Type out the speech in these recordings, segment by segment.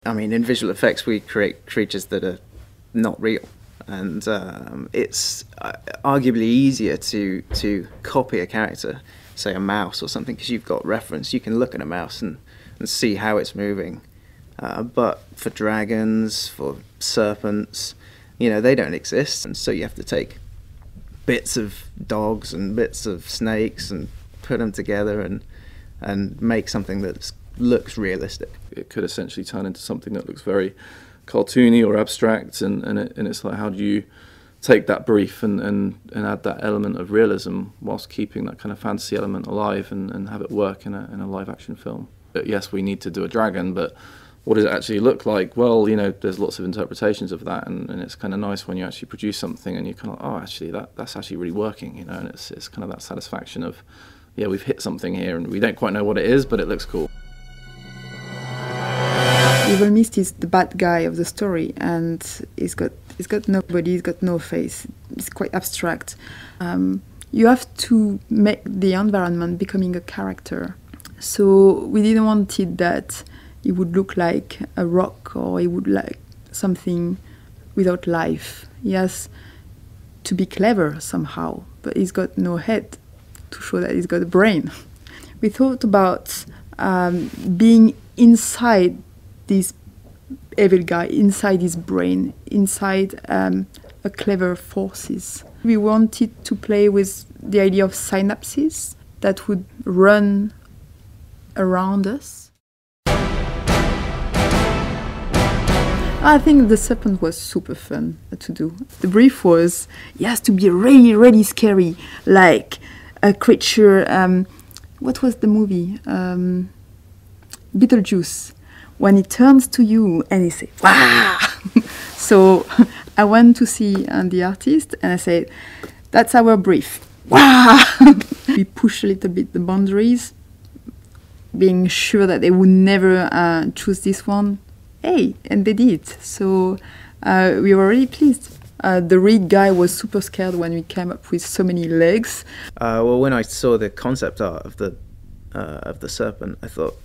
I mean, in visual effects, we create creatures that are not real, and it's arguably easier to copy a character, say a mouse or something, because you've got reference. You can look at a mouse and see how it's moving. But for dragons, for serpents, you know, they don't exist, and so you have to take bits of dogs and bits of snakes and put them together and make something that looks realistic. It could essentially turn into something that looks very cartoony or abstract, and it's like, how do you take that brief and add that element of realism whilst keeping that kind of fantasy element alive and have it work in a live action film? But yes, we need to do a dragon, but what does it actually look like? Well, you know, there's lots of interpretations of that, and it's kind of nice when you actually produce something and you're kind of, oh, actually that's actually really working, you know, and it's kind of that satisfaction of, yeah, we've hit something here and we don't quite know what it is, but it looks cool. Evil Mist is the bad guy of the story, and he's got no body, he's got no face. It's quite abstract. You have to make the environment becoming a character. So we didn't want it that he would look like a rock or he would like something without life. He has to be clever somehow, but he's got no head to show that he's got a brain. We thought about being inside this evil guy, inside his brain, inside a clever forces. We wanted to play with the idea of synapses that would run around us. I think the serpent was super fun to do. The brief was, it has to be really, really scary, like a creature, what was the movie? Beetlejuice. When it turns to you and he says, "Wah!" So I went to see the artist and I said, that's our brief. Wah! We pushed a little bit the boundaries, being sure that they would never choose this one. Hey, and they did. So we were really pleased. The Reed guy was super scared when we came up with so many legs. Well, when I saw the concept art of the serpent, I thought,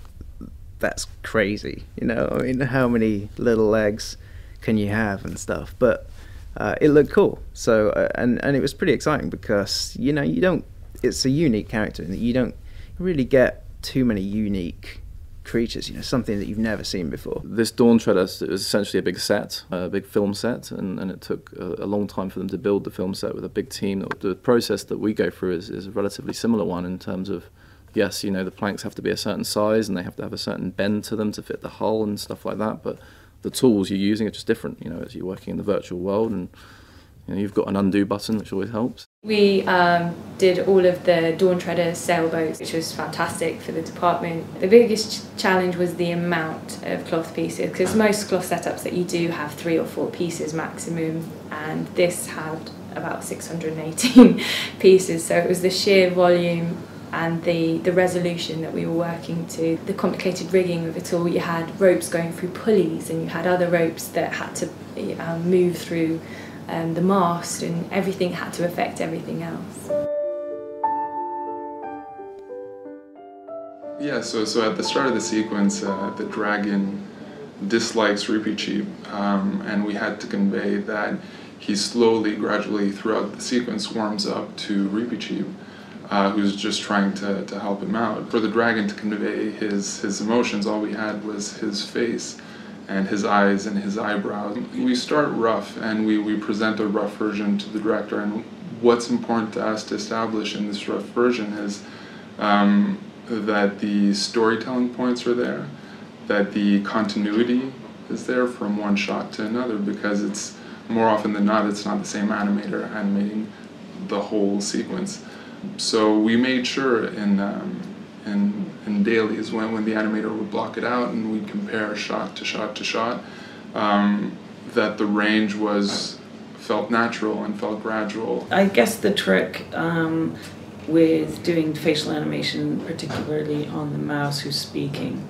that's crazy. You know, I mean, how many little legs can you have and stuff? But it looked cool. So and it was pretty exciting because, you know, it's a unique character and you don't really get too many unique creatures, you know, something that you've never seen before. This Dawn Treader, it was essentially a big set, a big film set, and it took a long time for them to build the film set with a big team. The process that we go through is a relatively similar one in terms of, yes, you know, the planks have to be a certain size and they have to have a certain bend to them to fit the hull and stuff like that, but the tools you're using are just different, you know, as you're working in the virtual world, and you know, you've got an undo button, which always helps. We did all of the Dawn Treader sailboats, which was fantastic for the department. The biggest challenge was the amount of cloth pieces, because most cloth setups that you do have 3 or 4 pieces maximum, and this had about 618 pieces, so it was the sheer volume and the resolution that we were working to, the complicated rigging of it all. You had ropes going through pulleys and you had other ropes that had to move through the mast, and everything had to affect everything else. Yeah, so at the start of the sequence, the dragon dislikes Rupee Cheap, and we had to convey that he slowly, gradually throughout the sequence warms up to Rupee Cheap, who's just trying to help him out. For the dragon to convey his emotions, all we had was his face and his eyes and his eyebrows. We start rough and we present a rough version to the director, and what's important to us to establish in this rough version is that the storytelling points are there, that the continuity is there from one shot to another, because it's more often than not, it's not the same animator animating the whole sequence. So we made sure in dailies, when the animator would block it out and we'd compare shot to shot to shot, that the range felt natural and felt gradual. I guess the trick with doing facial animation, particularly on the mouse who's speaking,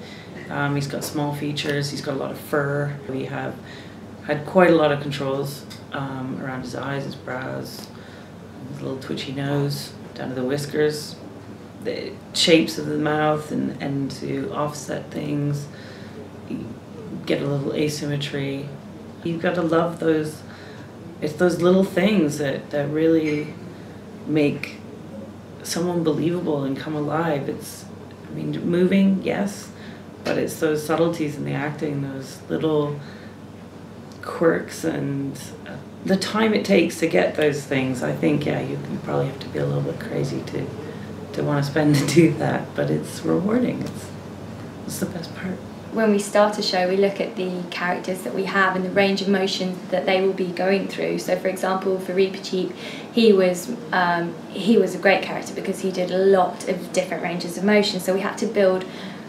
he's got small features, he's got a lot of fur. We have had quite a lot of controls around his eyes, his brows, his little twitchy nose, down to the whiskers, the shapes of the mouth, and to offset things, get a little asymmetry. You've got to love those. It's those little things that really make someone believable and come alive. It's, I mean, moving, yes, but it's those subtleties in the acting, those little quirks, and the time it takes to get those things. I think, yeah, you probably have to be a little bit crazy to want to spend to do that, but it's rewarding. It's the best part. When we start a show, we look at the characters that we have and the range of emotions that they will be going through. So, for example, for Reepicheep, he was a great character because he did a lot of different ranges of emotion. So we had to build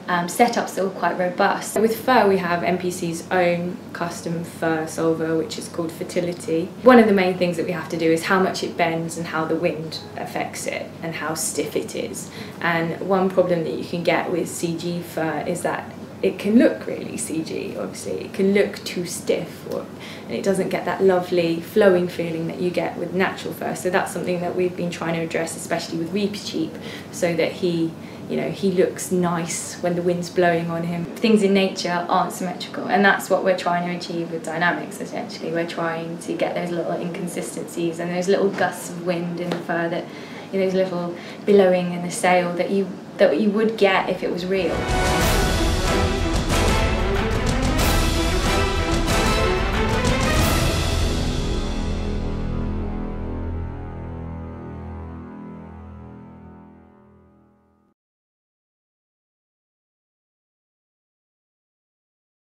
setups that were quite robust. With fur, we have NPC's own custom fur solver, which is called Fertility. One of the main things that we have to do is how much it bends and how the wind affects it and how stiff it is. And one problem that you can get with CG fur is that it can look really CG, obviously. It can look too stiff, and it doesn't get that lovely flowing feeling that you get with natural fur. So that's something that we've been trying to address, especially with Reepicheep, so that he looks nice when the wind's blowing on him. Things in nature aren't symmetrical, and that's what we're trying to achieve with dynamics, essentially. We're trying to get those little inconsistencies and those little gusts of wind in the fur, that those little billowing in the sail that you would get if it was real.